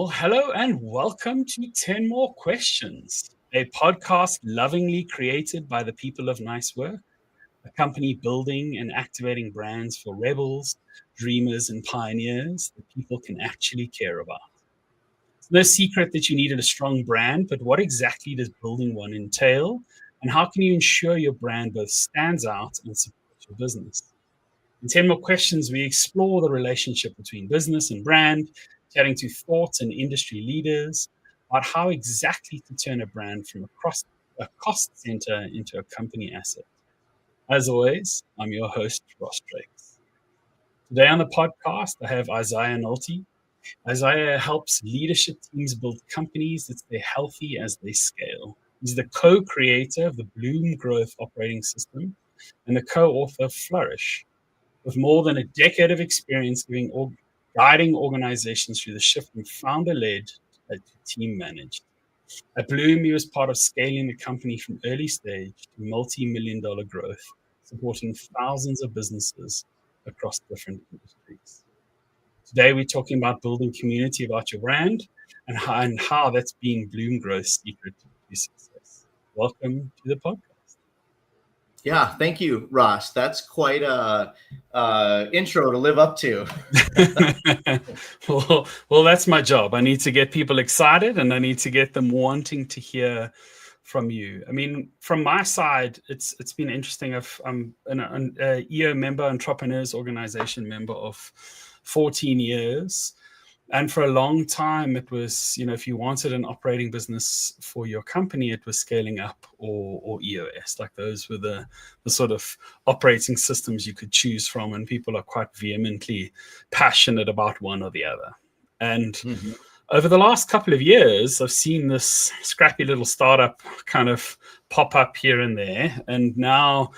Well, hello and welcome to 10 More Questions, a podcast lovingly created by the people of Nicework, a company building and activating brands for rebels, dreamers, and pioneers that people can actually care about. It's no secret that you needed a strong brand, but what exactly does building one entail? And how can you ensure your brand both stands out and supports your business? In 10 More Questions, we explore the relationship between business and brand, chatting to thought and industry leaders about how exactly to turn a brand from a cost center into a company asset. As always, I'm your host, Ross Drakes. Today on the podcast, I have Isaiah Nolte. Isaiah helps leadership teams build companies that stay healthy as they scale. He's the co-creator of the Bloom Growth operating system and the co-author of Flourish. With more than a decade of experience guiding organizations through the shift from founder-led to team-managed. At Bloom, he was part of scaling the company from early stage to multi-million-dollar growth, supporting thousands of businesses across different industries. Today, we're talking about building community about your brand and how that's been Bloom Growth's secret to success. Welcome to the podcast. Yeah, thank you, Ross. That's quite a intro to live up to. well, that's my job. I need to get people excited and I need to get them wanting to hear from you. I mean, from my side, it's been interesting. I'm an EO member, Entrepreneurs Organization member of 14 years. And for a long time, it was, if you wanted an operating business for your company, it was scaling up or EOS. Like those were the sort of operating systems you could choose from. And people are quite vehemently passionate about one or the other. And over the last couple of years, I've seen this scrappy little startup kind of pop up here and there. And now,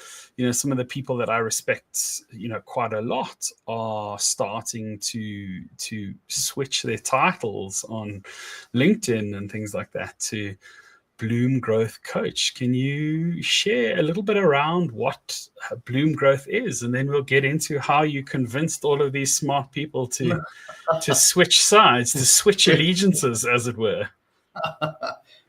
some of the people that I respect, quite a lot are starting to switch their titles on LinkedIn and things like that to Bloom Growth Coach. Can you share a little bit around what Bloom Growth is? And then we'll get into how you convinced all of these smart people to switch sides, to switch allegiances, as it were.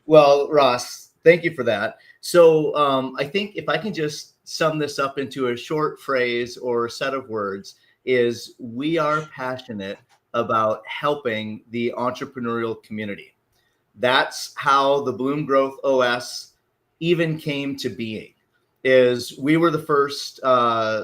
Well, Ross, thank you for that. So I think if I can just sum this up into a short phrase or set of words, is we are passionate about helping the entrepreneurial community. That's how the Bloom Growth OS even came to being. Is we were the first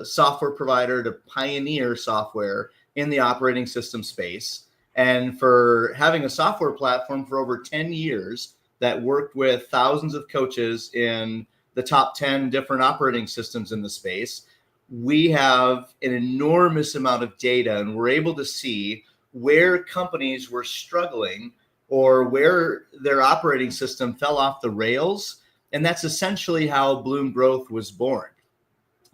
software provider to pioneer software in the operating system space. And for having a software platform for over 10 years that worked with thousands of coaches in the top 10 different operating systems in the space, we have an enormous amount of data, and we're able to see where companies were struggling or where their operating system fell off the rails. And that's essentially how Bloom Growth was born.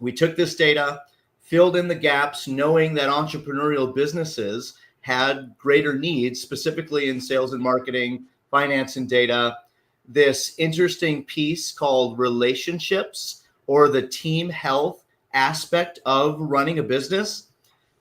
We took this data, filled in the gaps, knowing that entrepreneurial businesses had greater needs, specifically in sales and marketing, finance and data. This interesting piece called relationships, or the team health aspect of running a business.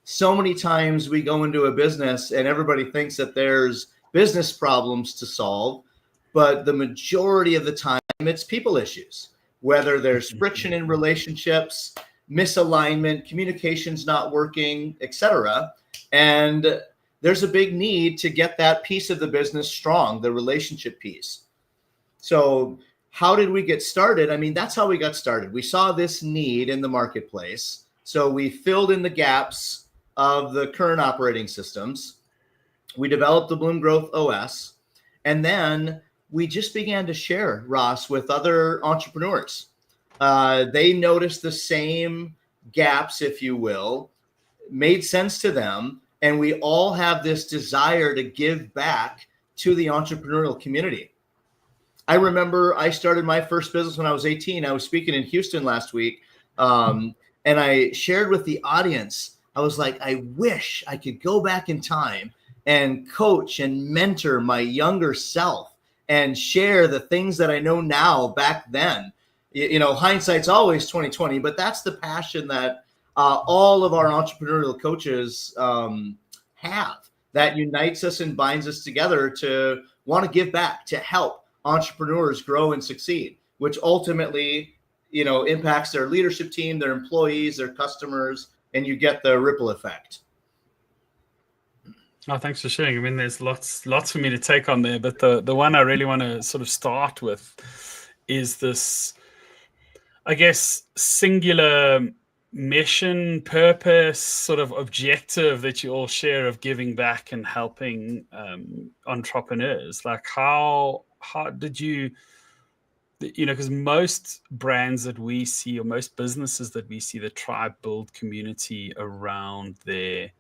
So many times we go into a business and everybody thinks that there's business problems to solve, but the majority of the time it's people issues, whether there's friction in relationships, misalignment, communication's not working, etc. And there's a big need to get that piece of the business strong, the relationship piece. So how did we get started? I mean, that's how we got started. We saw this need in the marketplace. So we filled in the gaps of the current operating systems. We developed the Bloom Growth OS. And then we just began to share, Ross, with other entrepreneurs. They noticed the same gaps, if you will, made sense to them. And we all have this desire to give back to the entrepreneurial community. I remember I started my first business when I was 18. I was speaking in Houston last week, and I shared with the audience, I was like, I wish I could go back in time and coach and mentor my younger self and share the things that I know now back then. Hindsight's always 20/20, but that's the passion that all of our entrepreneurial coaches have. that unites us and binds us together to want to give back, to help entrepreneurs grow and succeed, which ultimately, impacts their leadership team, their employees, their customers, and you get the ripple effect. Oh, thanks for sharing. I mean, there's lots for me to take on there, but the one I really want to sort of start with is this, I guess, singular mission, purpose, sort of objective that you all share of giving back and helping entrepreneurs. Like, how did you, because most brands that we see, or most businesses that we see that try build community around their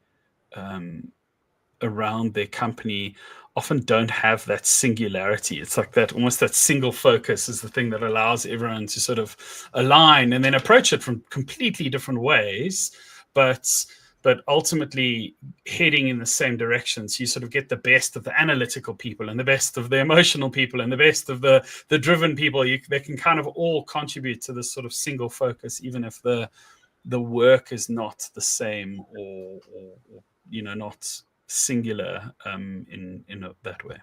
company often don't have that singularity. It's like that, almost that single focus is the thing that allows everyone to sort of align and then approach it from completely different ways, but ultimately heading in the same direction. So you sort of get the best of the analytical people and the best of the emotional people and the best of the driven people. They can kind of all contribute to this sort of single focus, even if the work is not the same or not singular in that way.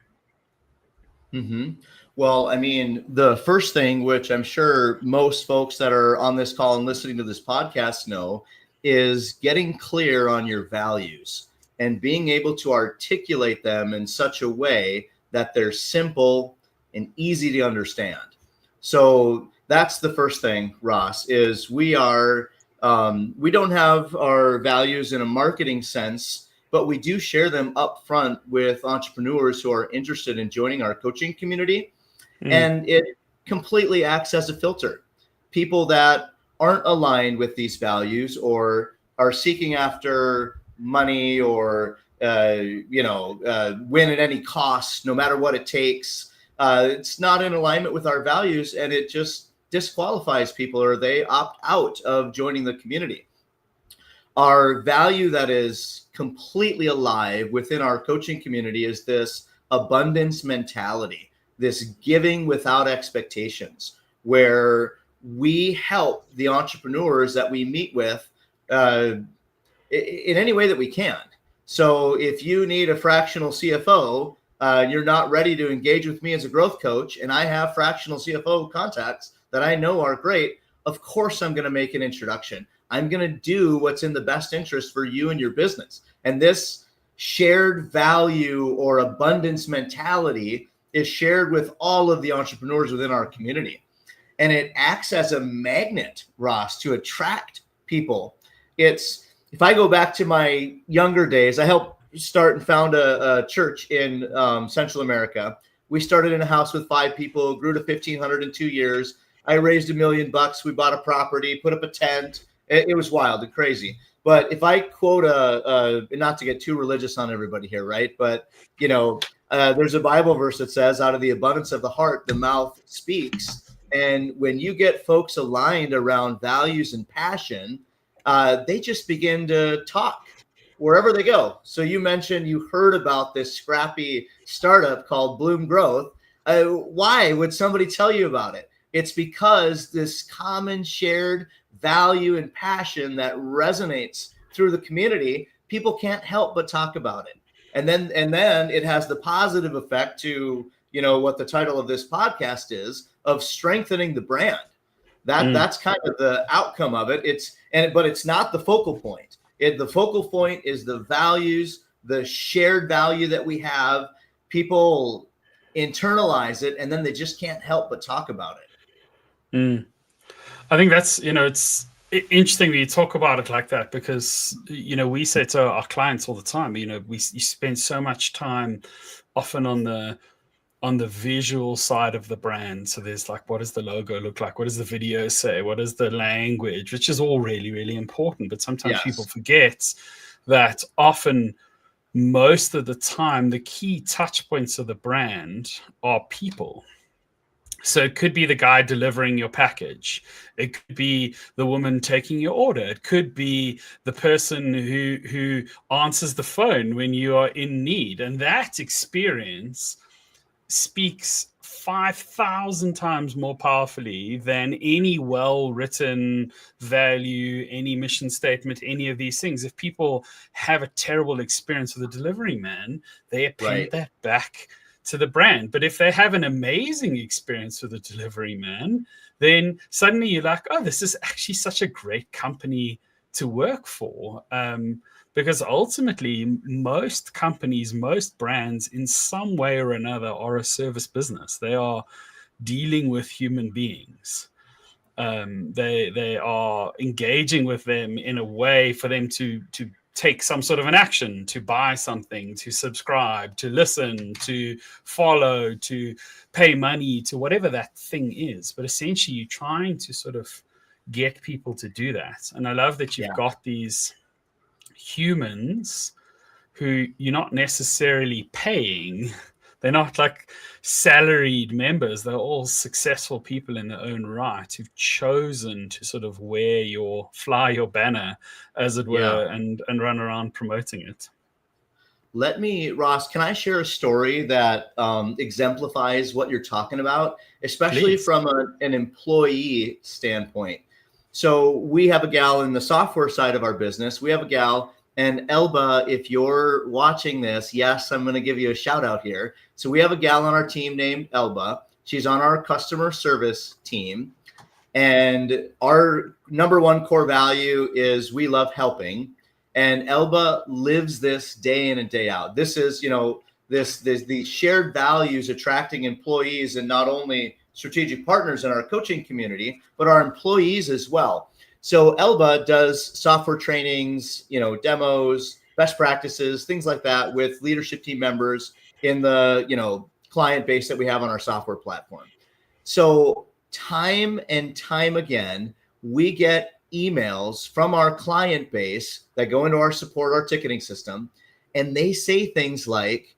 Mm-hmm. Well, I mean, the first thing, which I'm sure most folks that are on this call and listening to this podcast know, is getting clear on your values and being able to articulate them in such a way that they're simple and easy to understand. So that's the first thing, Ross, is we don't have our values in a marketing sense, but we do share them up front with entrepreneurs who are interested in joining our coaching community. And it completely acts as a filter. People that aren't aligned with these values or are seeking after money or, win at any cost, no matter what it takes. It's not in alignment with our values, and it just disqualifies people, or they opt out of joining the community. Our value that is completely alive within our coaching community is this abundance mentality, this giving without expectations, where we help the entrepreneurs that we meet with in any way that we can. So if you need a fractional CFO, you're not ready to engage with me as a growth coach, and I have fractional CFO contacts that I know are great, of course I'm going to make an introduction. I'm going to do what's in the best interest for you and your business. And this shared value or abundance mentality is shared with all of the entrepreneurs within our community. And it acts as a magnet, Ross, to attract people. If I go back to my younger days, I helped start and found a church in Central America. We started in a house with 5 people, grew to 1,500 in 2 years. I raised $1 million. We bought a property, put up a tent. It was wild and crazy. But if I quote not to get too religious on everybody here, right? But, there's a Bible verse that says, out of the abundance of the heart, the mouth speaks. And when you get folks aligned around values and passion, they just begin to talk wherever they go. So you mentioned you heard about this scrappy startup called Bloom Growth. Why would somebody tell you about it? It's because this common shared value and passion that resonates through the community, people can't help but talk about it. And then it has the positive effect to, what the title of this podcast is, of strengthening the brand. That's kind of the outcome of it. But it's not the focal point. The focal point is the values, the shared value that we have. People internalize it, and then they just can't help but talk about it. I think that's, it's interesting that you talk about it like that, because, we say to our clients all the time, you spend so much time often on the visual side of the brand. So there's like, what does the logo look like? What does the video say? What is the language? Which is all really, really important. But sometimes people forget that often, most of the time, the key touch points of the brand are people. So it could be the guy delivering your package. It could be the woman taking your order. It could be the person who answers the phone when you are in need. And that experience speaks 5,000 times more powerfully than any well-written value, any mission statement, any of these things. If people have a terrible experience with a delivery man, they append Right. that back to the brand. But if they have an amazing experience with a delivery man, then suddenly you're like, oh, this is actually such a great company to work for. Because ultimately, most companies, most brands, in some way or another, are a service business. They are dealing with human beings. They are engaging with them in a way for them to take some sort of an action, to buy something, to subscribe, to listen, to follow, to pay money, to whatever that thing is. But essentially, you're trying to sort of get people to do that. And I love that you've got these humans who you're not necessarily paying. They're not like salaried members. They're all successful people in their own right who've chosen to sort of fly your banner, as it were, and run around promoting it. Ross, can I share a story that exemplifies what you're talking about, especially Please. from an employee standpoint? So we have a gal in the software side of our business. We have a gal, and Elba, if you're watching this, yes, I'm going to give you a shout out here. So we have a gal on our team named Elba. She's on our customer service team. And our number one core value is we love helping. And Elba lives this day in and day out. This is, these shared values attracting employees, and not only strategic partners in our coaching community, but our employees as well. So Elba does software trainings, demos, best practices, things like that with leadership team members in the, client base that we have on our software platform. So time and time again, we get emails from our client base that go into our ticketing system, and they say things like,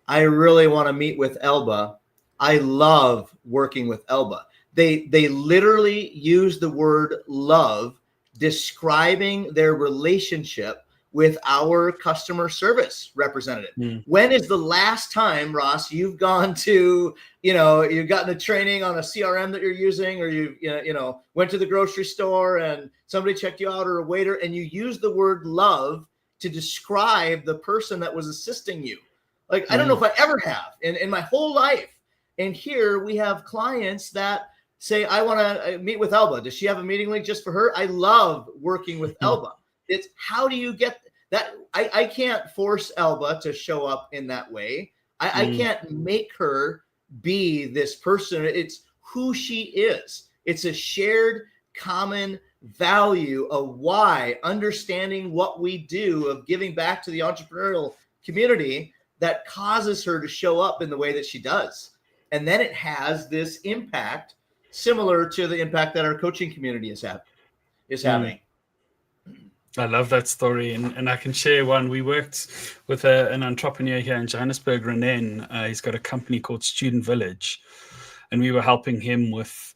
I really want to meet with Elba. I love working with Elba. They literally use the word love describing their relationship with our customer service representative. When is the last time, Ross, you've gone to, you've gotten a training on a CRM that you're using, or you went to the grocery store and somebody checked you out, or a waiter, and you use the word love to describe the person that was assisting you? Like, I don't know if I ever have in my whole life. And here we have clients that say, I want to meet with Elba. Does she have a meeting link just for her? I love working with Elba. It's how do you get that? I can't force Elba to show up in that way. I can't make her be this person. It's who she is. It's a shared common value of why, understanding what we do, of giving back to the entrepreneurial community, that causes her to show up in the way that she does. And then it has this impact similar to the impact that our coaching community is having. I love that story, and I can share one. We worked with an entrepreneur here in Johannesburg, Renan. He's got a company called Student Village, and we were helping him with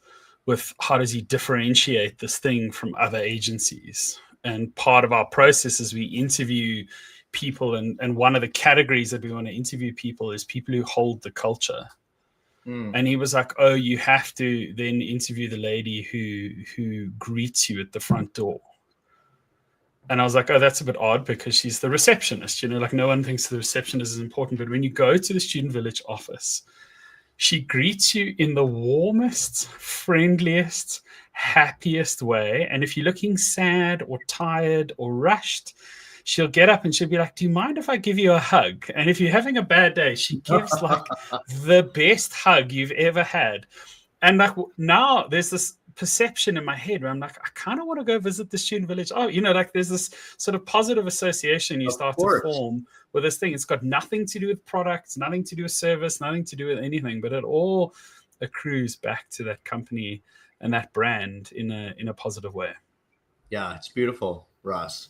how does he differentiate this thing from other agencies. And part of our process is we interview people, and one of the categories that we want to interview people is people who hold the culture. And he was like, oh, you have to then interview the lady who greets you at the front door. And I was like, oh, that's a bit odd, because she's the receptionist. Like, no one thinks the receptionist is important. But when you go to the Student Village office, she greets you in the warmest, friendliest, happiest way. And if you're looking sad or tired or rushed, she'll get up and she'll be like, do you mind if I give you a hug? And if you're having a bad day, she gives like the best hug you've ever had. And like, now there's this perception in my head where I'm like, I kind of want to go visit the Student Village. Oh, like there's this sort of positive association you start to form with this thing. It's got nothing to do with products, nothing to do with service, nothing to do with anything, but it all accrues back to that company and that brand in a positive way. Yeah, it's beautiful, Ross.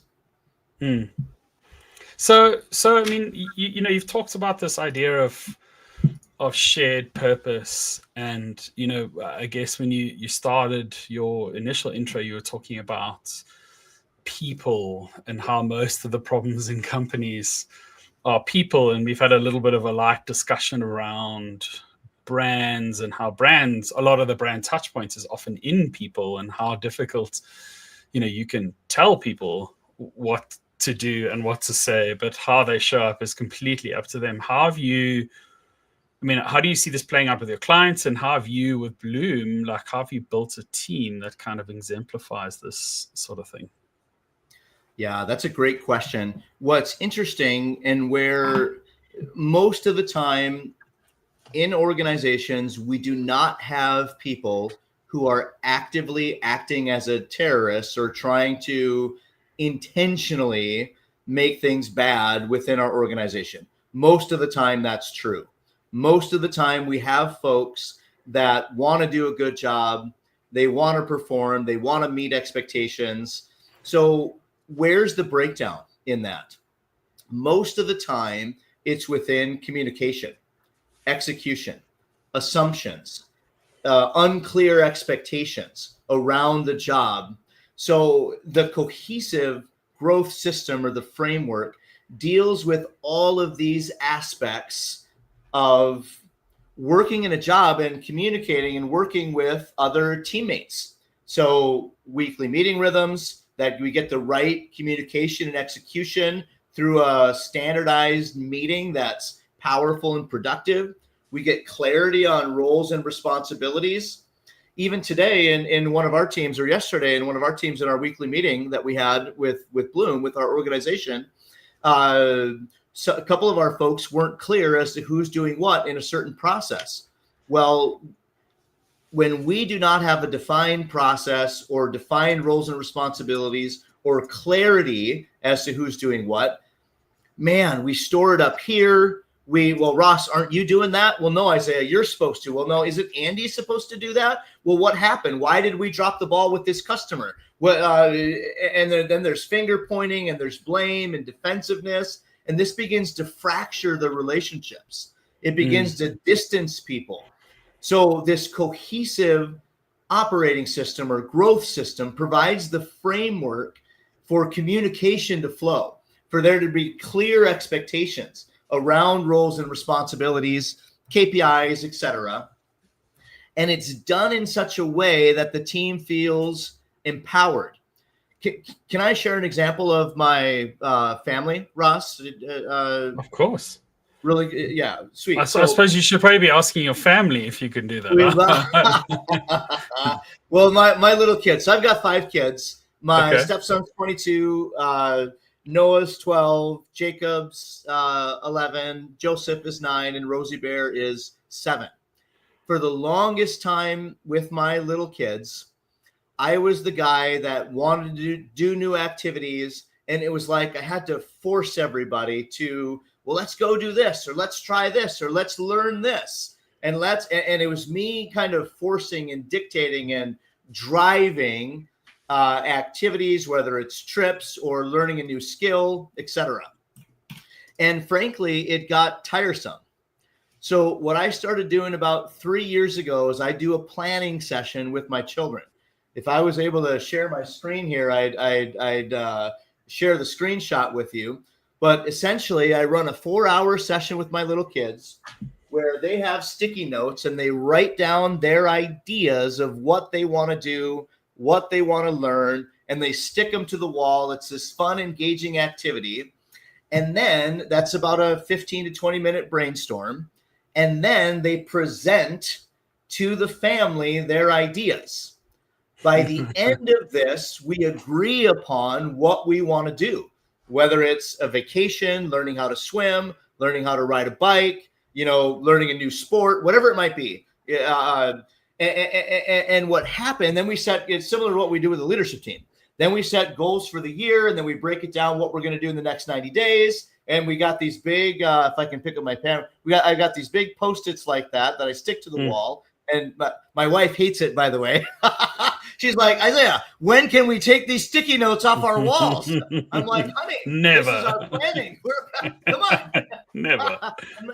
So I mean, you've talked about this idea of shared purpose, and I guess when you started your initial intro, you were talking about people and how most of the problems in companies are people, and we've had a little bit of a light discussion around brands and how brands, a lot of the brand touch points is often in people, and how difficult, you can tell people what to do and what to say, but how they show up is completely up to them. How do you see this playing out with your clients, and how have you with Bloom, how have you built a team that kind of exemplifies this sort of thing? Yeah, that's a great question. What's interesting, and where most of the time in organizations, we do not have people who are actively acting as a terrorist or trying to intentionally make things bad within our organization. Most of the time, that's true. Most of the time, we have folks that want to do a good job. They want to perform. They want to meet expectations. So where's the breakdown in that? Most of the time, it's within communication, execution, assumptions, unclear expectations around the job. So the cohesive growth system, or the framework, deals with all of these aspects of working in a job and communicating and working with other teammates. So weekly meeting rhythms, that we get the right communication and execution through a standardized meeting that's powerful and productive. We get clarity on roles and responsibilities. Even today in one of our teams, or yesterday in one of our teams in our weekly meeting that we had with Bloom, with our organization, so a couple of our folks weren't clear as to who's doing what in a certain process. Well, when we do not have a defined process or defined roles and responsibilities or clarity as to who's doing what, man, we store it up here. Well, Ross, aren't you doing that? Well, no, Isaiah, you're supposed to. Well, no, isn't Andy supposed to do that? Well, what happened? Why did we drop the ball with this customer? And then there's finger pointing, and there's blame and defensiveness. And this begins to fracture the relationships. It begins to distance people. So this cohesive operating system or growth system provides the framework for communication to flow, for there to be clear expectations around roles and responsibilities, KPIs, etc. And it's done in such a way that the team feels empowered. Can I share an example of my family, Ross? Of course. Really, yeah, sweet. I suppose you should probably be asking your family if you can do that. Well, my little kids. So I've got 5 kids. My stepson's 22, Noah's 12, Jacob's 11, Joseph is 9, and Rosie Bear is 7. For the longest time with my little kids, I was the guy that wanted to do new activities, and it was like I had to force everybody to, well, let's go do this, or let's try this, or let's learn this. And it was me kind of forcing and dictating and driving activities, whether it's trips or learning a new skill, etc. And frankly, it got tiresome. So what I started doing about 3 years ago is I do a planning session with my children. If I was able to share my screen here, I'd share the screenshot with you. But essentially, I run a 4-hour session with my little kids where they have sticky notes and they write down their ideas of what they want to do, what they want to learn, and they stick them to the wall. It's this fun, engaging activity. And then that's about a 15 to 20 minute brainstorm. And then they present to the family their ideas. By the end of this, we agree upon what we want to do, whether it's a vacation, learning how to swim, learning how to ride a bike, learning a new sport, whatever it might be. And what happened, then we set, it's similar to what we do with the leadership team. Then we set goals for the year, and then we break it down what we're going to do in the next 90 days. And we got these big, if I can pick up my pen, I got these big Post-its like that I stick to the wall. And my wife hates it, by the way. She's like, Isaiah, when can we take these sticky notes off our walls? I'm like, honey, never. This is our planning. Come on. Never.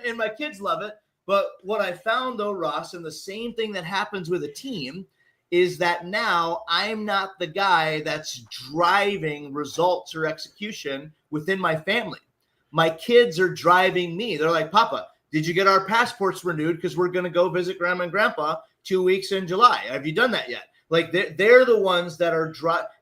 And my kids love it. But what I found, though, Ross, and the same thing that happens with a team, is that now I'm not the guy that's driving results or execution within my family. My kids are driving me. They're like, Papa, did you get our passports renewed? Because we're going to go visit grandma and grandpa 2 weeks in July. Have you done that yet? Like they're the ones that are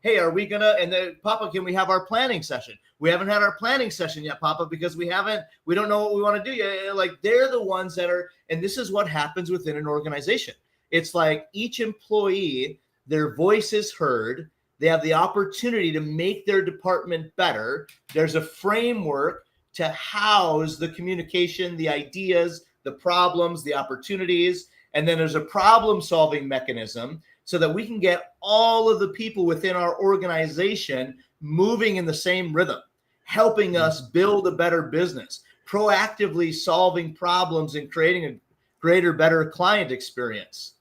hey, are we gonna? And then, Papa, can we have our planning session? We haven't had our planning session yet, Papa, because we don't know what we want to do yet. Like they're the ones that are, and this is what happens within an organization. It's like each employee, their voice is heard. They have the opportunity to make their department better. There's a framework to house the communication, the ideas, the problems, the opportunities, and then there's a problem-solving mechanism so that we can get all of the people within our organization moving in the same rhythm, helping us build a better business, proactively solving problems and creating a greater, better client experience.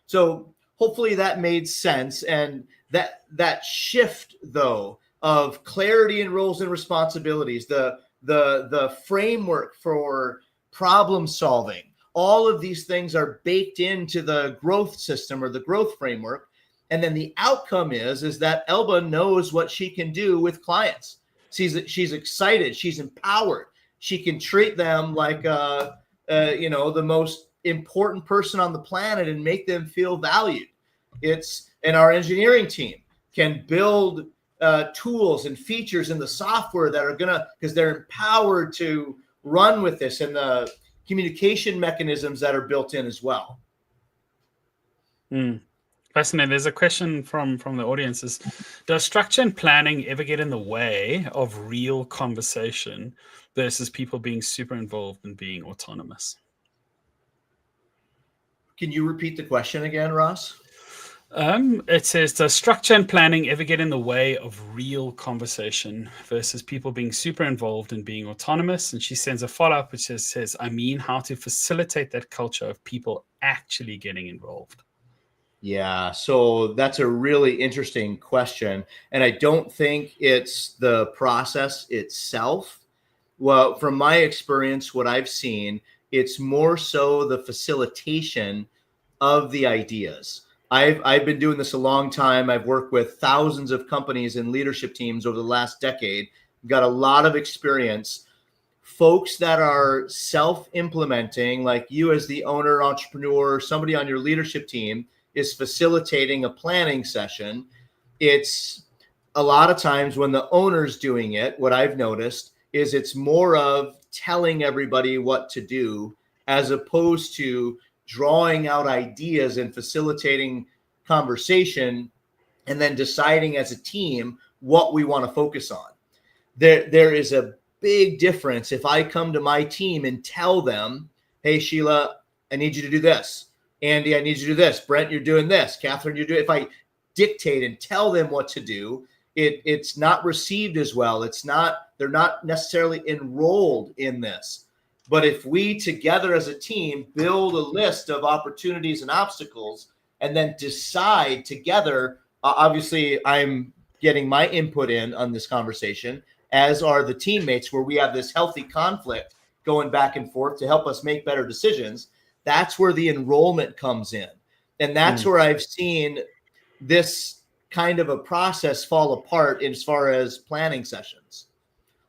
So hopefully that made sense. And that shift, though, of clarity in roles and responsibilities, the framework for problem solving, all of these things are baked into the growth system or the growth framework. And then the outcome is that Elba knows what she can do with clients. She's excited. She's empowered. She can treat them like, the most important person on the planet and make them feel valued. And our engineering team can build tools and features in the software that are because they're empowered to run with this, and the communication mechanisms that are built in as well. Fascinating. There's a question from the audience: does structure and planning ever get in the way of real conversation versus people being super involved and being autonomous? Can you repeat the question again, Ross? It says, does structure and planning ever get in the way of real conversation versus people being super involved and being autonomous? And she sends a follow-up which says, I mean, how to facilitate that culture of people actually getting involved. Yeah, so that's a really interesting question. And I don't think it's the process itself. Well, from my experience, what I've seen, it's more so the facilitation of the ideas. I've been doing this a long time. I've worked with thousands of companies and leadership teams over the last decade. Got a lot of experience. Folks that are self-implementing, like you as the owner, entrepreneur, somebody on your leadership team is facilitating a planning session. It's a lot of times when the owner's doing it, what I've noticed is it's more of telling everybody what to do as opposed to drawing out ideas and facilitating conversation and then deciding as a team what we want to focus on. There is a big difference if I come to my team and tell them, hey, Sheila, I need you to do this. Andy, I need you to do this. Brent, you're doing this. Catherine, you're doing. If I dictate and tell them what to do, it's not received as well. They're not necessarily enrolled in this. But if we together as a team build a list of opportunities and obstacles and then decide together, obviously I'm getting my input in on this conversation, as are the teammates, where we have this healthy conflict going back and forth to help us make better decisions. That's where the enrollment comes in. And that's where I've seen this kind of a process fall apart as far as planning sessions.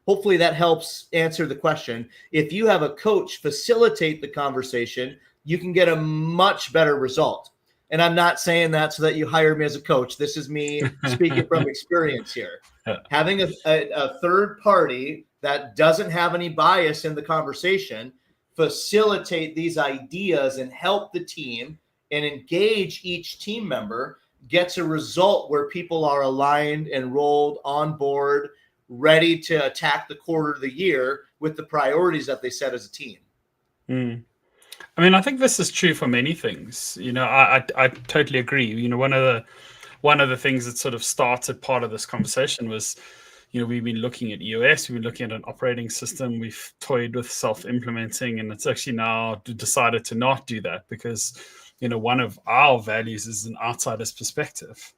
Hopefully that helps answer the question. If you have a coach facilitate the conversation, you can get a much better result. And I'm not saying that so that you hire me as a coach. This is me speaking from experience here. Having a third party that doesn't have any bias in the conversation facilitate these ideas and help the team and engage each team member gets a result where people are aligned, enrolled, on board, ready to attack the quarter of the year with the priorities that they set as a team. I mean, I think this is true for many things. I totally agree. One of the things that sort of started part of this conversation was, we've been looking at EOS, we've been looking at an operating system, we've toyed with self-implementing, and it's actually now decided to not do that because, one of our values is an outsider's perspective.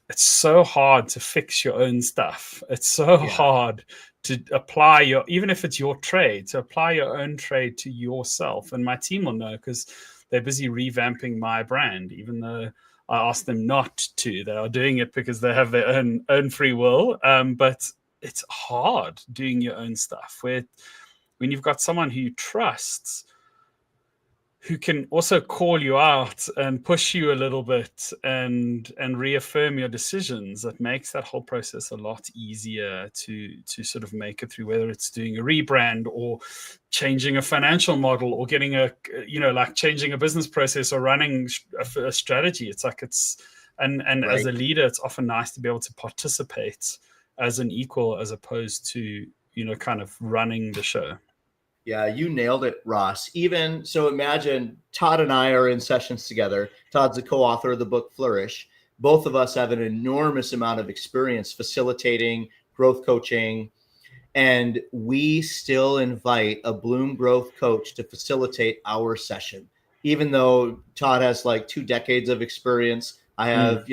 It's so hard to fix your own stuff. It's so hard to apply even if it's your trade, to apply your own trade to yourself. And my team will know because they're busy revamping my brand, even though I asked them not to. They are doing it because they have their own free will. But it's hard doing your own stuff where when you've got someone who you trust, who can also call you out and push you a little bit and reaffirm your decisions, that makes that whole process a lot easier to sort of make it through, whether it's doing a rebrand or changing a financial model or getting like changing a business process or running a strategy. It's like and Right. as a leader, it's often nice to be able to participate as an equal, as opposed to, kind of running the show. Yeah, you nailed it, Ross. Even so, imagine Todd and I are in sessions together. Todd's the co-author of the book Flourish. Both of us have an enormous amount of experience facilitating growth coaching, and we still invite a Bloom growth coach to facilitate our session. Even though Todd has like 2 decades of experience, I have,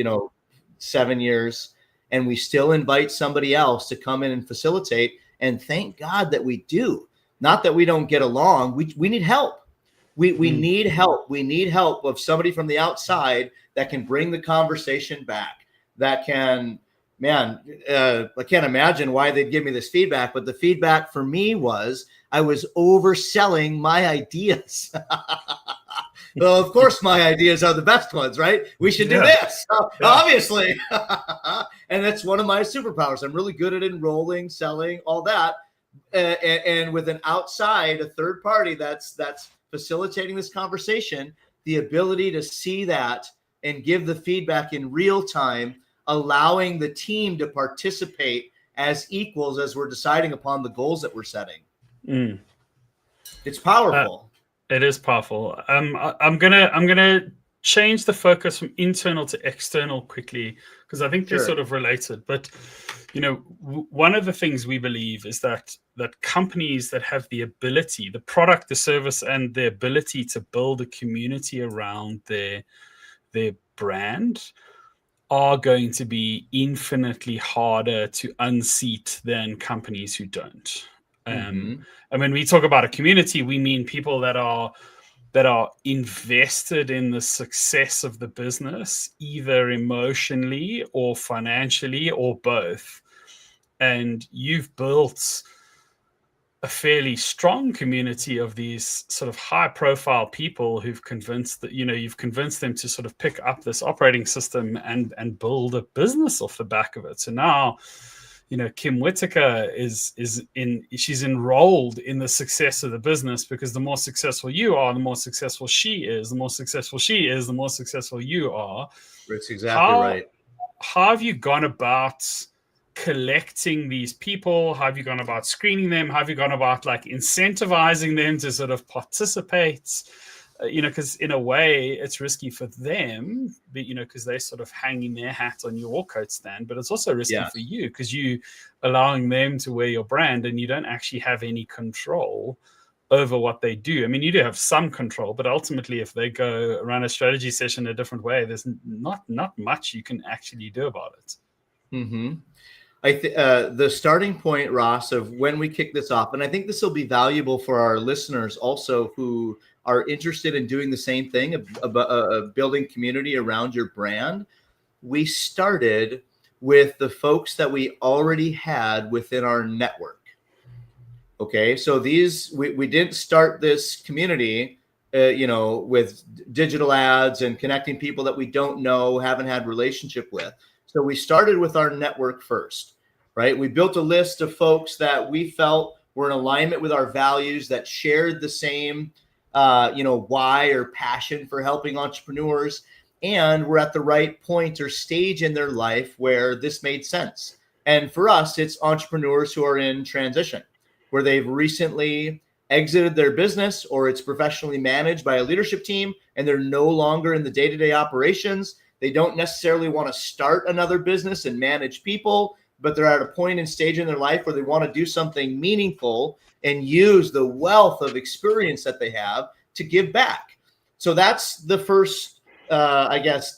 7 years, and we still invite somebody else to come in and facilitate. And thank God that we do. Not that we don't get along. We need help. We need help. We need help of somebody from the outside that can bring the conversation back. That can, I can't imagine why they'd give me this feedback, but the feedback for me was I was overselling my ideas. Well, of course, my ideas are the best ones, right? We should do this, obviously. And that's one of my superpowers. I'm really good at enrolling, selling, all that. And with an outside, a third party that's facilitating this conversation, the ability to see that and give the feedback in real time, allowing the team to participate as equals as we're deciding upon the goals that we're setting. It's powerful. It is powerful. I'm gonna change the focus from internal to external quickly, because I think they're sort of related. But one of the things we believe is that companies that have the ability, the product, the service, and the ability to build a community around their brand are going to be infinitely harder to unseat than companies who don't. And when we talk about a community, we mean people that are invested in the success of the business, either emotionally or financially or both. And you've built a fairly strong community of these sort of high profile people who've convinced that, you've convinced them to sort of pick up this operating system and build a business off the back of it. So now, Kim Whitaker she's enrolled in the success of the business, because the more successful you are, the more successful she is. The more successful she is, the more successful you are. That's exactly right. How have you gone about collecting these people? How have you gone about screening them? How have you gone about like incentivizing them to sort of participate? Because in a way it's risky for them, but because they're sort of hanging their hat on your coat stand, but it's also risky for you, because you allowing them to wear your brand and you don't actually have any control over what they do. I mean, you do have some control, but ultimately if they go run a strategy session a different way, there's not much you can actually do about it. The starting point, Ross, of when we kick this off, and I think this will be valuable for our listeners also who are interested in doing the same thing, of building community around your brand. We started with the folks that we already had within our network. Okay, so we didn't start this community, with digital ads and connecting people that we don't know, haven't had relationship with. So we started with our network first, right? We built a list of folks that we felt were in alignment with our values, that shared the same, why or passion for helping entrepreneurs, and we're at the right point or stage in their life where this made sense. And for us, it's entrepreneurs who are in transition, where they've recently exited their business or it's professionally managed by a leadership team and they're no longer in the day-to-day operations. They don't necessarily want to start another business and manage people, but they're at a point and stage in their life where they want to do something meaningful and use the wealth of experience that they have to give back. So that's the first,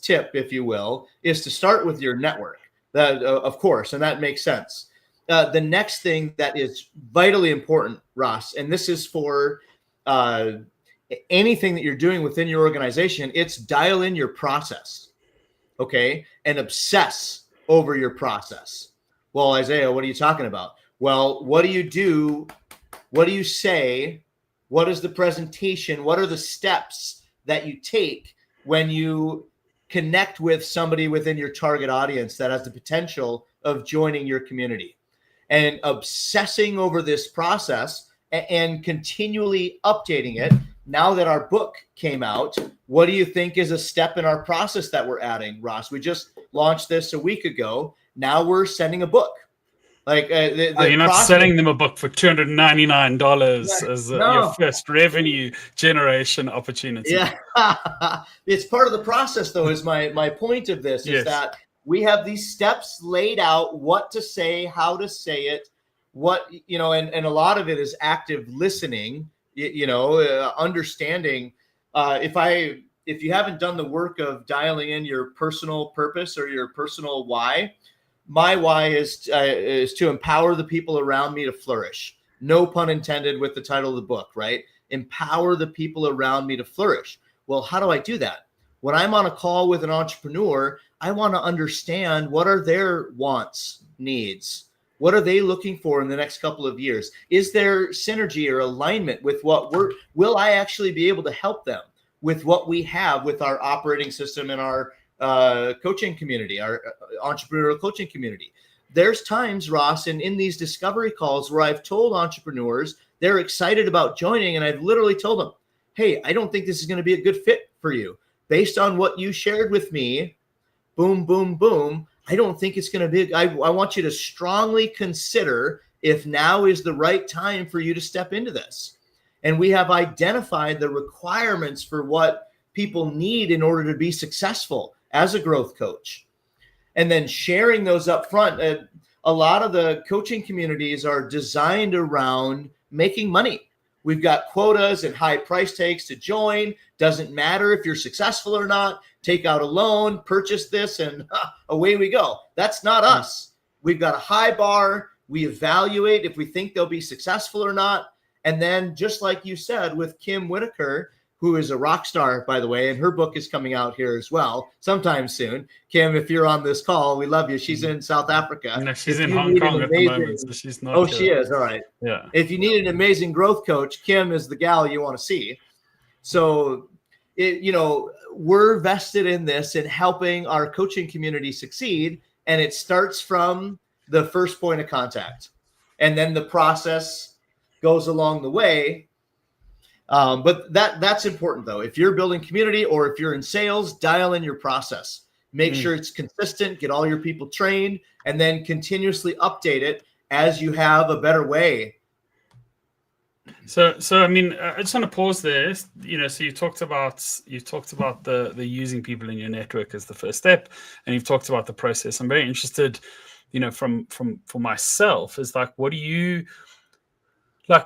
tip, if you will, is to start with your network. That, of course, and that makes sense. The next thing that is vitally important, Ross, and this is for anything that you're doing within your organization, it's dial in your process, okay, and obsess over your process. Well, Isaiah, what are you talking about? Well, what do you do What do you say? What is the presentation? What are the steps that you take when you connect with somebody within your target audience that has the potential of joining your community? And obsessing over this process and continually updating it. Now that our book came out, what do you think is a step in our process that we're adding, Ross? We just launched this a week ago. Now we're sending a book. Like you're not selling them a book for $299 as your No. first revenue generation opportunity. Yeah. It's part of the process, though, is my point of this, is that we have these steps laid out, what to say, how to say it, what, and a lot of it is active listening, understanding. If you haven't done the work of dialing in your personal purpose or your personal why, my why is to empower the people around me to flourish. No pun intended with the title of the book, right? Empower the people around me to flourish. Well, how do I do that? When I'm on a call with an entrepreneur, I want to understand, what are their wants, needs? What are they looking for in the next couple of years? Is there synergy or alignment with will I actually be able to help them with what we have with our operating system and our coaching community, our entrepreneurial coaching community? There's times, Ross, and in these discovery calls where I've told entrepreneurs they're excited about joining, and I've literally told them, hey, I don't think this is going to be a good fit for you. Based on what you shared with me, boom, boom, boom, I don't think it's going to be, I want you to strongly consider if now is the right time for you to step into this. And we have identified the requirements for what people need in order to be successful as a growth coach. And then sharing those up front. A lot of the coaching communities are designed around making money. We've got quotas and high price tags to join. Doesn't matter if you're successful or not. Take out a loan, purchase this, and away we go. That's not us. We've got a high bar. We evaluate if we think they'll be successful or not. And then, just like you said with Kim Whitaker, who is a rock star, by the way, and her book is coming out here as well sometime soon. Kim, if you're on this call, we love you. She's in South Africa. No, she's in Hong Kong at the moment, so she's not. Oh, she is. All right. Yeah. If you need an amazing growth coach, Kim is the gal you want to see. So, we're vested in this and helping our coaching community succeed. And it starts from the first point of contact. And then the process goes along the way. But that's important, though. If you're building community or if you're in sales, dial in your process. Make sure it's consistent, get all your people trained, and then continuously update it as you have a better way. So I mean, I just want to pause there. So you talked about the using people in your network as the first step, and you've talked about the process. I'm very interested, for myself, is like, what do you like?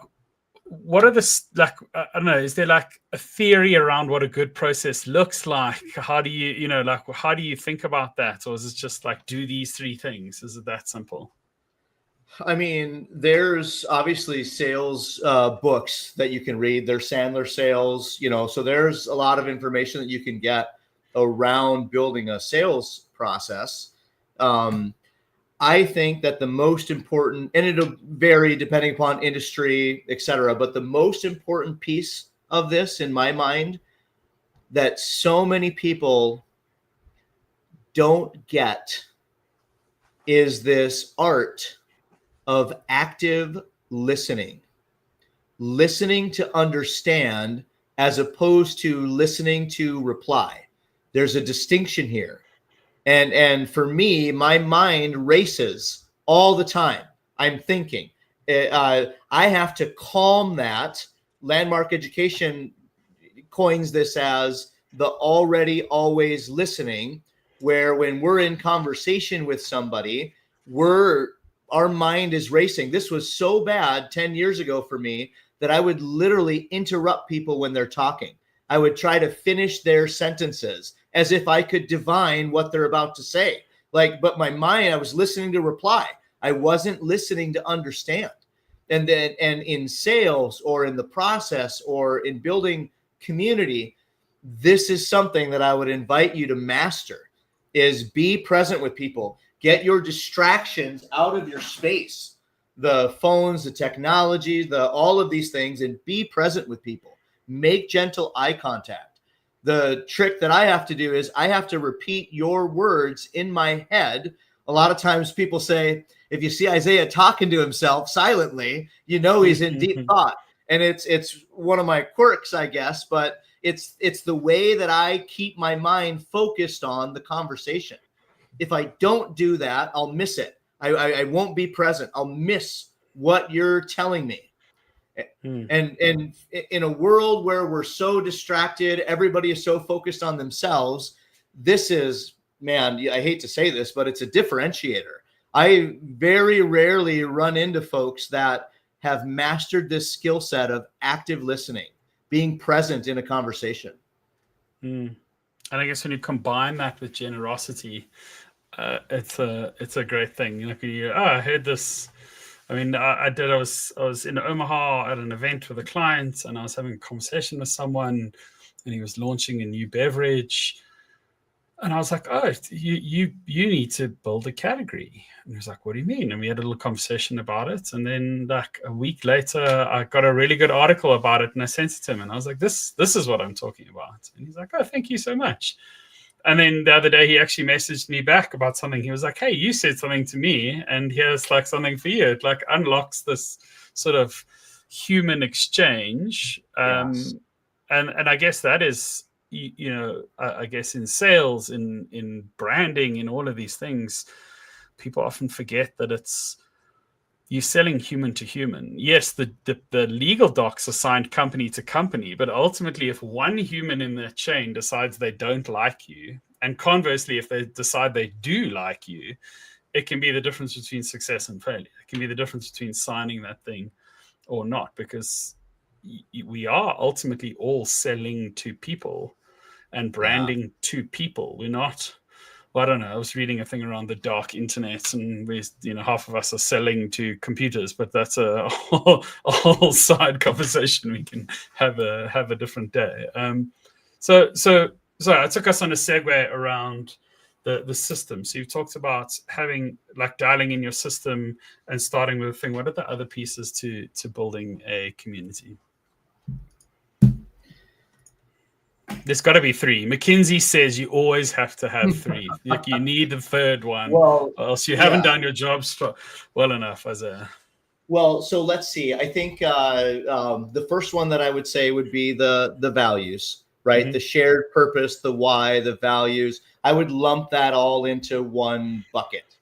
What are I don't know, is there like a theory around what a good process looks like? How do you, how do you think about that? Or is it just like, do these three things? Is it that simple? I mean, there's obviously sales books that you can read. There's Sandler Sales, so there's a lot of information that you can get around building a sales process. I think that the most important, and it'll vary depending upon industry, et cetera, but the most important piece of this, in my mind, that so many people don't get is this art of active listening to understand as opposed to listening to reply. There's a distinction here. And for me, my mind races all the time. I'm thinking. I have to calm that. Landmark Education coins this as the already, always listening, where when we're in conversation with somebody, our mind is racing. This was so bad 10 years ago for me that I would literally interrupt people when they're talking. I would try to finish their sentences as if I could divine what they're about to say. But my mind, I was listening to reply. I wasn't listening to understand. And in sales or in the process or in building community, this is something that I would invite you to master, is be present with people. Get your distractions out of your space. the phones, the technology, all of these things, and be present with people. Make gentle eye contact. The trick that I have to do is I have to repeat your words in my head. A lot of times people say, if you see Isaiah talking to himself silently, you know he's in deep thought. And it's one of my quirks, I guess, but it's the way that I keep my mind focused on the conversation. If I don't do that, I'll miss it. I won't be present. I'll miss what you're telling me. And in a world where we're so distracted, everybody is so focused on themselves, this is, man, I hate to say this, but it's a differentiator. I very rarely run into folks that have mastered this skill set of active listening, being present in a conversation. And I guess when you combine that with generosity, it's a great thing. You know, I heard this. I mean, I was in Omaha at an event with a client, and I was having a conversation with someone, and he was launching a new beverage. And I was like, oh, you need to build a category. And he was like, what do you mean? And we had a little conversation about it. And then like a week later, I got a really good article about it, and I sent it to him. And I was like, this is what I'm talking about. And he's like, oh, thank you so much. And then the other day, he actually messaged me back about something. He was like, hey, you said something to me, and here's like something for you. It like unlocks this sort of human exchange. Yes. And I guess that is, I guess in sales, in branding, in all of these things, people often forget that you're selling human to human. Yes, the legal docs are signed company to company, but ultimately, if one human in that chain decides they don't like you, and conversely, if they decide they do like you, it can be the difference between success and failure. It can be the difference between signing that thing or not, because we are ultimately all selling to people and branding to people. We're not, well, I don't know. I was reading a thing around the dark internet, and half of us are selling to computers, but that's a whole side conversation. We can have a different day. So I took us on a segue around the system. So you've talked about having, like, dialing in your system and starting with a thing. What are the other pieces to building a community? There's got to be three. McKinsey says you always have to have three. Like, you need the third one, or else you haven't done your job well enough. Well, so let's see. I think the first one that I would say would be the values, right? The shared purpose, the why, the values. I would lump that all into one bucket.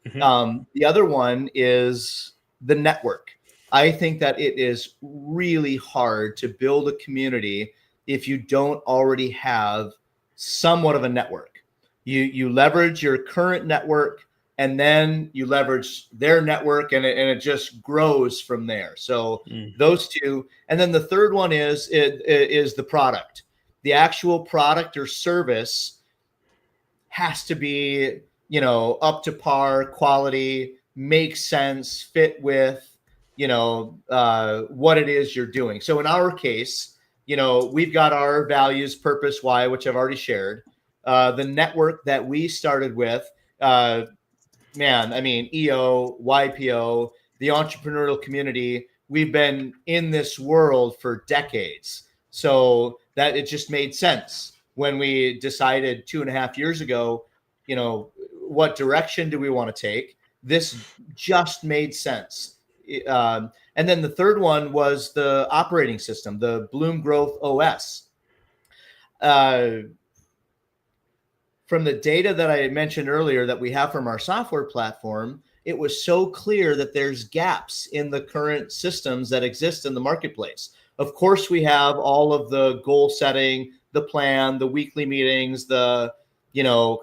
The other one is the network. I think that it is really hard to build a community if you don't already have somewhat of a network. You leverage your current network, and then you leverage their network, and it just grows from there. So those two. And then the third one is the product. The actual product or service has to be, up to par, quality, make sense, fit with, what it is you're doing. So in our case, we've got our values, purpose, why, which I've already shared. The network that we started with, EO, YPO, the entrepreneurial community, we've been in this world for decades. So that it just made sense when we decided 2.5 years ago, what direction do we want to take? This just made sense. And then the third one was the operating system, the Bloom Growth OS. From the data that I mentioned earlier that we have from our software platform, it was so clear that there's gaps in the current systems that exist in the marketplace. Of course, we have all of the goal setting, the plan, the weekly meetings, the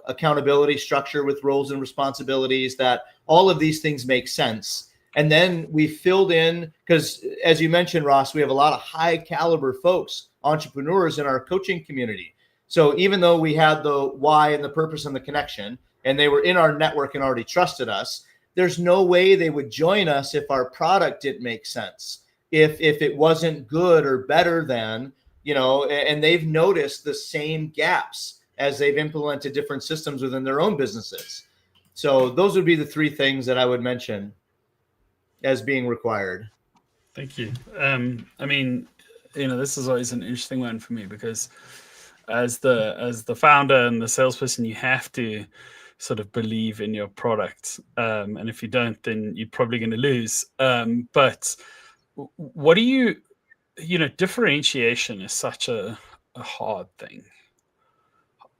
accountability structure with roles and responsibilities, that all of these things make sense. And then we filled in, because as you mentioned, Ross, we have a lot of high caliber folks, entrepreneurs in our coaching community. So even though we had the why and the purpose and the connection, and they were in our network and already trusted us, there's no way they would join us if our product didn't make sense, if it wasn't good or better than, and they've noticed the same gaps as they've implemented different systems within their own businesses. So those would be the three things that I would mention. as being required. Thank you. I mean, this is always an interesting one for me because as the founder and the salesperson, you have to sort of believe in your product, and if you don't, then you're probably going to lose. But what do differentiation is such a hard thing.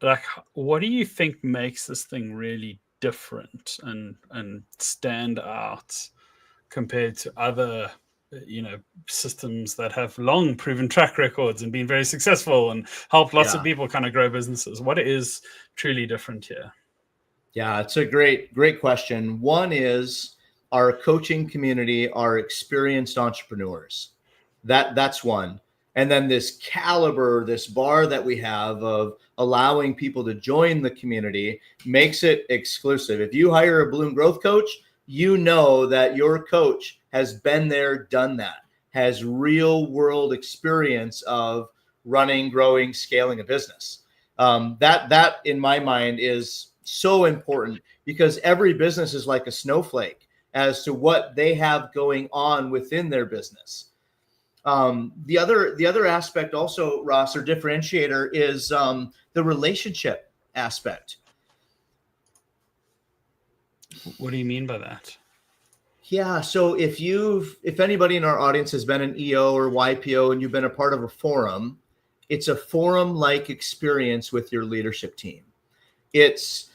Like, what do you think makes this thing really different and stand out compared to other systems that have long proven track records and been very successful and helped lots of Yeah. people kind of grow businesses? What is truly different here? Yeah, it's a great question. One is our coaching community are experienced entrepreneurs. That's one. And then this caliber, this bar that we have of allowing people to join the community makes it exclusive. If you hire a Bloom growth coach, you know that your coach has been there, done that, has real world experience of running, growing, scaling a business. That in my mind is so important because every business is like a snowflake as to what they have going on within their business. The other aspect also, Ross, or differentiator is the relationship aspect. What do you mean by that? Yeah, so if anybody in our audience has been an EO or YPO and you've been a part of a forum, it's a forum-like experience with your leadership team. There's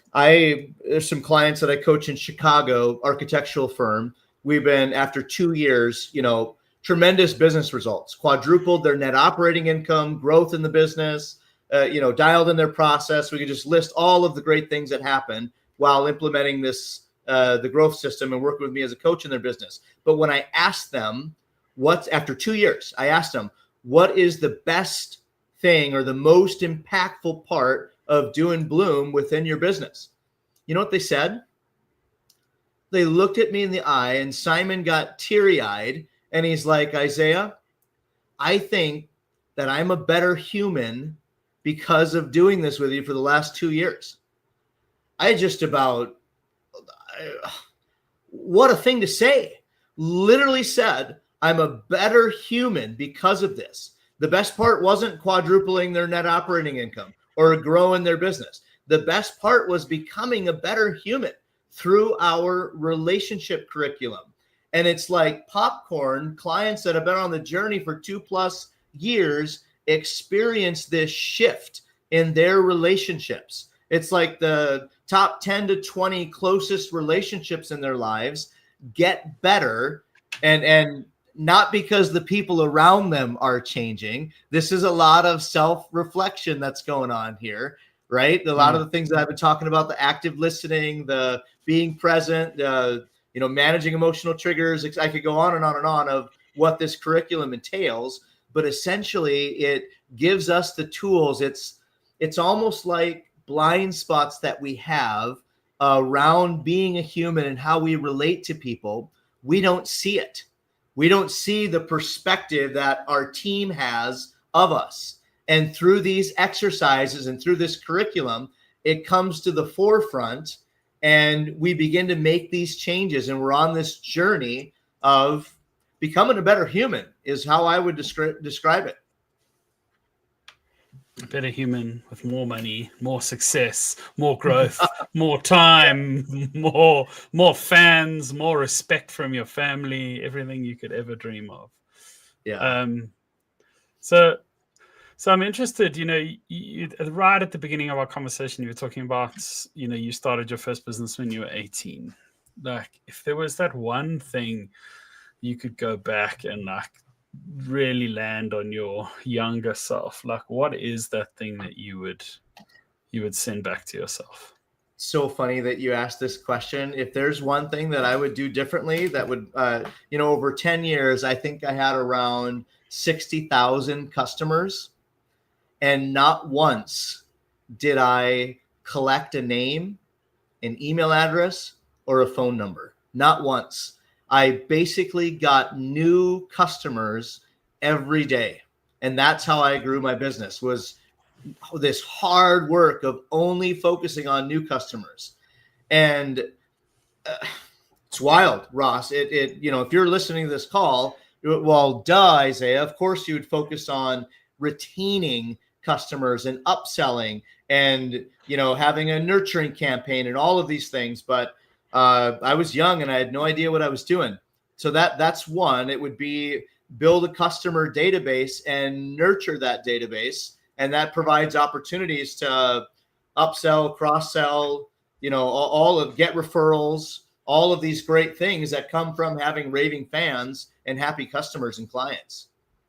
some clients that I coach in Chicago, architectural firm. We've been, after 2 years, tremendous business results, quadrupled their net operating income, growth in the business, dialed in their process. We could just list all of the great things that happened while implementing the growth system and working with me as a coach in their business. But when I asked them after 2 years, I asked them, what is the best thing or the most impactful part of doing Bloom within your business? You know what they said? They looked at me in the eye and Simon got teary-eyed and he's like, Isaiah, I think that I'm a better human because of doing this with you for the last 2 years. What a thing to say. Literally said, I'm a better human because of this. The best part wasn't quadrupling their net operating income or growing their business. The best part was becoming a better human through our relationship curriculum. And it's like popcorn. Clients that have been on the journey for 2+ years experience this shift in their relationships. It's like the top 10 to 20 closest relationships in their lives get better, and not because the people around them are changing. This is a lot of self-reflection that's going on here, right? A lot of the things that I've been talking about, the active listening, the being present, managing emotional triggers. I could go on and on and on of what this curriculum entails, but essentially it gives us the tools. It's almost like blind spots that we have around being a human and how we relate to people. We don't see it. We don't see the perspective that our team has of us. And through these exercises and through this curriculum, it comes to the forefront and we begin to make these changes. And we're on this journey of becoming a better human is how I would describe it. A better human with more money, more success, more growth, more time, more fans, more respect from your family, everything you could ever dream of. Yeah. So I'm interested, you, right at the beginning of our conversation, you were talking about, you started your first business when you were 18. Like, if there was that one thing you could go back and really land on your younger self, like, what is that thing that you would send back to yourself? So funny that you asked this question. If there's one thing that I would do differently, that would, over 10 years, I think I had around 60,000 customers. And not once did I collect a name, an email address, or a phone number. Not once. I basically got new customers every day. And that's how I grew my business, was this hard work of only focusing on new customers. And It's wild, Ross. If you're listening to this call, well, duh, Isaiah, of course you would focus on retaining customers and upselling and, having a nurturing campaign and all of these things. But I was young and I had no idea what I was doing. So that's one. It would be build a customer database and nurture that database. And that provides opportunities to upsell, cross-sell, all of get referrals, all of these great things that come from having raving fans and happy customers and clients.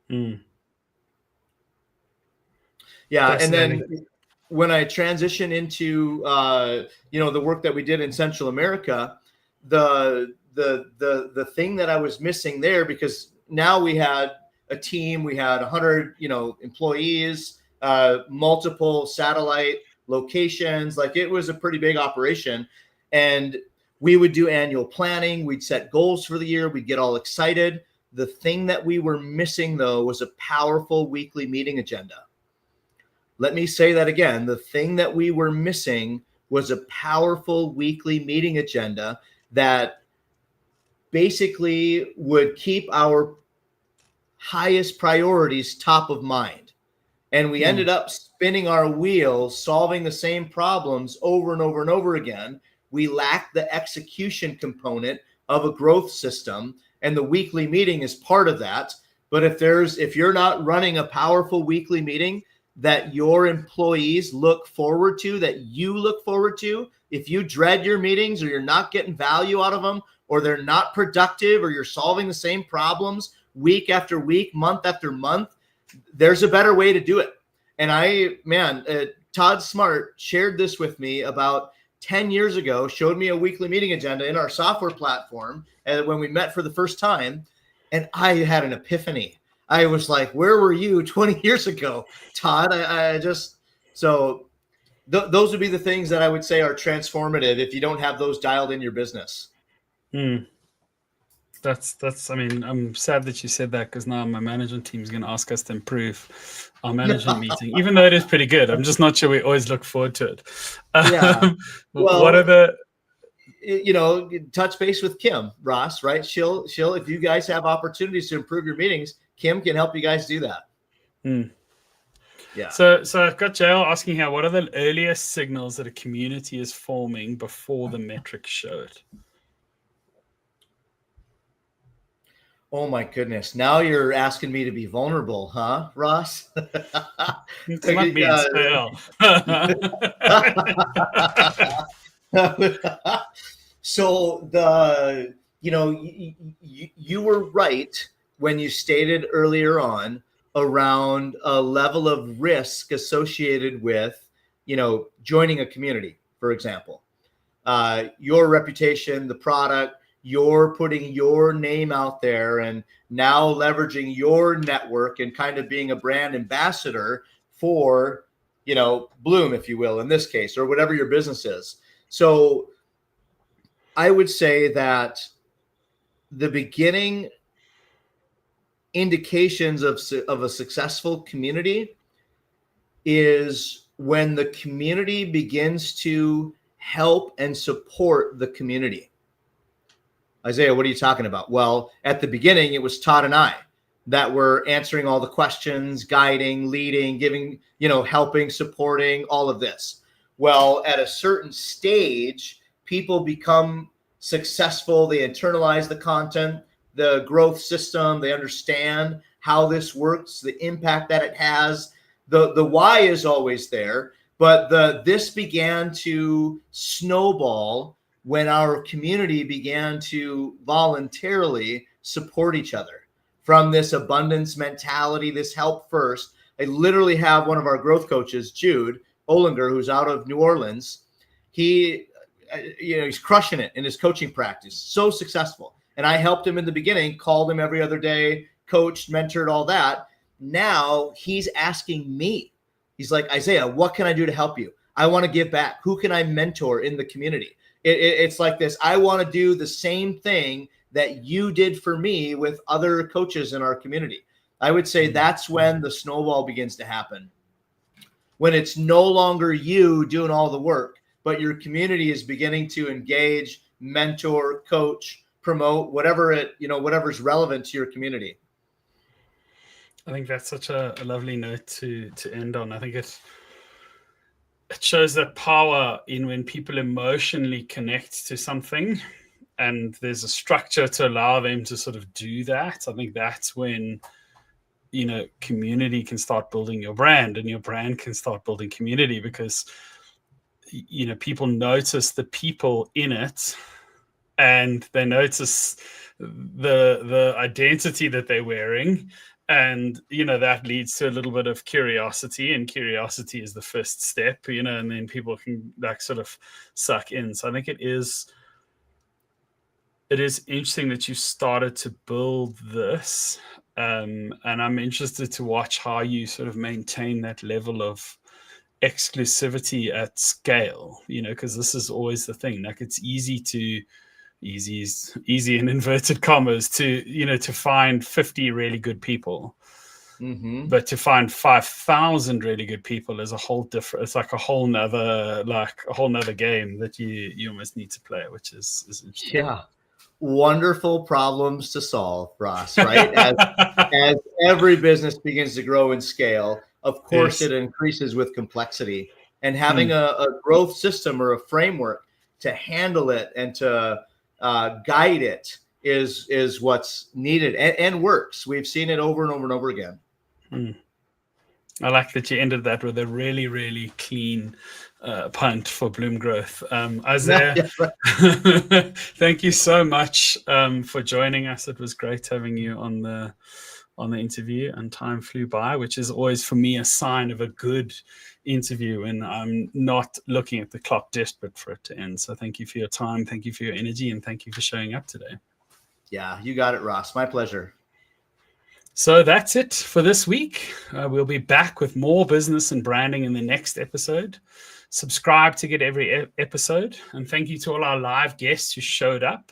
Mm. Yeah. And then when I transitioned into, the work that we did in Central America, the thing that I was missing there, because now we had a team, we had 100, employees, multiple satellite locations. Like, it was a pretty big operation, and we would do annual planning. We'd set goals for the year. We'd get all excited. The thing that we were missing, though, was a powerful weekly meeting agenda. Let me say that again. The thing that we were missing was a powerful weekly meeting agenda that basically would keep our highest priorities top of mind. And we ended up spinning our wheels, solving the same problems over and over and over again. We lacked the execution component of a growth system, and the weekly meeting is part of that. But if you're not running a powerful weekly meeting that your employees look forward to, that you look forward to, if you dread your meetings, or you're not getting value out of them, or they're not productive, or you're solving the same problems week after week, month after month, there's a better way to do it. And Todd Smart shared this with me about 10 years ago, showed me a weekly meeting agenda in our software platform when we met for the first time. And I had an epiphany. I was like, where were you 20 years ago, Todd? Those would be the things that I would say are transformative if you don't have those dialed in your business. I'm sad that you said that, because now my management team is going to ask us to improve our management meeting, even though it is pretty good. I'm just not sure we always look forward to it. What are the, touch base with Kim, Ross, right? She'll, if you guys have opportunities to improve your meetings, Kim can help you guys do that. Yeah. So I've got JL asking here, what are the earliest signals that a community is forming before the metrics show it? Oh my goodness. Now you're asking me to be vulnerable, huh, Ross? It's not me, it's So you were right when you stated earlier on around a level of risk associated with, joining a community, for example. Your reputation, the product, you're putting your name out there and now leveraging your network and kind of being a brand ambassador for, Bloom, if you will, in this case, or whatever your business is. So I would say that the beginning indications of a successful community is when the community begins to help and support the community. Isaiah, what are you talking about? Well, at the beginning, it was Todd and I that were answering all the questions, guiding, leading, giving, helping, supporting, all of this. Well, at a certain stage, people become successful. They internalize the content, the growth system. They understand how this works, the impact that it has. The why is always there, but this began to snowball when our community began to voluntarily support each other from this abundance mentality, this help first. I literally have one of our growth coaches, Jude Olinger, who's out of New Orleans. He's crushing it in his coaching practice, so successful. And I helped him in the beginning, called him every other day, coached, mentored, all that. Now he's asking me, he's like, Isaiah, what can I do to help you? I want to give back. Who can I mentor in the community? It's like this. I want to do the same thing that you did for me with other coaches in our community. I would say that's when the snowball begins to happen. When it's no longer you doing all the work, but your community is beginning to engage, mentor, coach, promote, whatever's relevant to your community. I think that's such a lovely note to end on. I think it shows that power in when people emotionally connect to something and there's a structure to allow them to sort of do that. I think that's when, community can start building your brand, and your brand can start building community, because, people notice the people in it, and they notice the identity that they're wearing. And, that leads to a little bit of curiosity, and curiosity is the first step, and then people can sort of suck in. So I think it is interesting that you started to build this. And I'm interested to watch how you sort of maintain that level of exclusivity at scale, because this is always the thing. Like, it's easy in inverted commas to find 50 really good people. Mm-hmm. But to find 5,000 really good people is it's like a whole nother game that you almost need to play, which is interesting. Yeah. Wonderful problems to solve, Ross, right? As every business begins to grow and scale, of course, Yes. it increases with complexity, and having a growth system or a framework to handle it and to guide it is what's needed and works. We've seen it over and over and over again. I like that you ended that with a really, really clean punt for Bloom Growth. Isaiah, thank you so much for joining us. It was great having you on the interview, and time flew by, which is always for me a sign of a good interview, and I'm not looking at the clock desperate for it to end. So thank you for your time, thank you for your energy, and thank you for showing up today. Yeah, you got it, Ross. My pleasure. So that's it for this week. We'll be back with more business and branding in the next episode. Subscribe to get every episode. And thank you to all our live guests who showed up.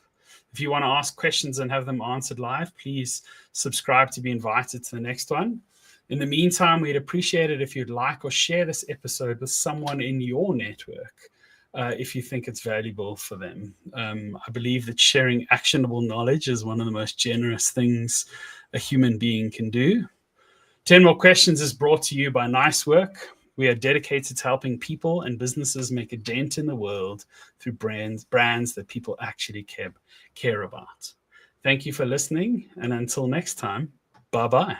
If you want to ask questions and have them answered live, please subscribe to be invited to the next one. In the meantime, we'd appreciate it if you'd like or share this episode with someone in your network, if you think it's valuable for them. I believe that sharing actionable knowledge is one of the most generous things a human being can do. 10 More Questions is brought to you by Nicework. We are dedicated to helping people and businesses make a dent in the world through brands that people actually care about. Thank you for listening, and until next time, bye-bye.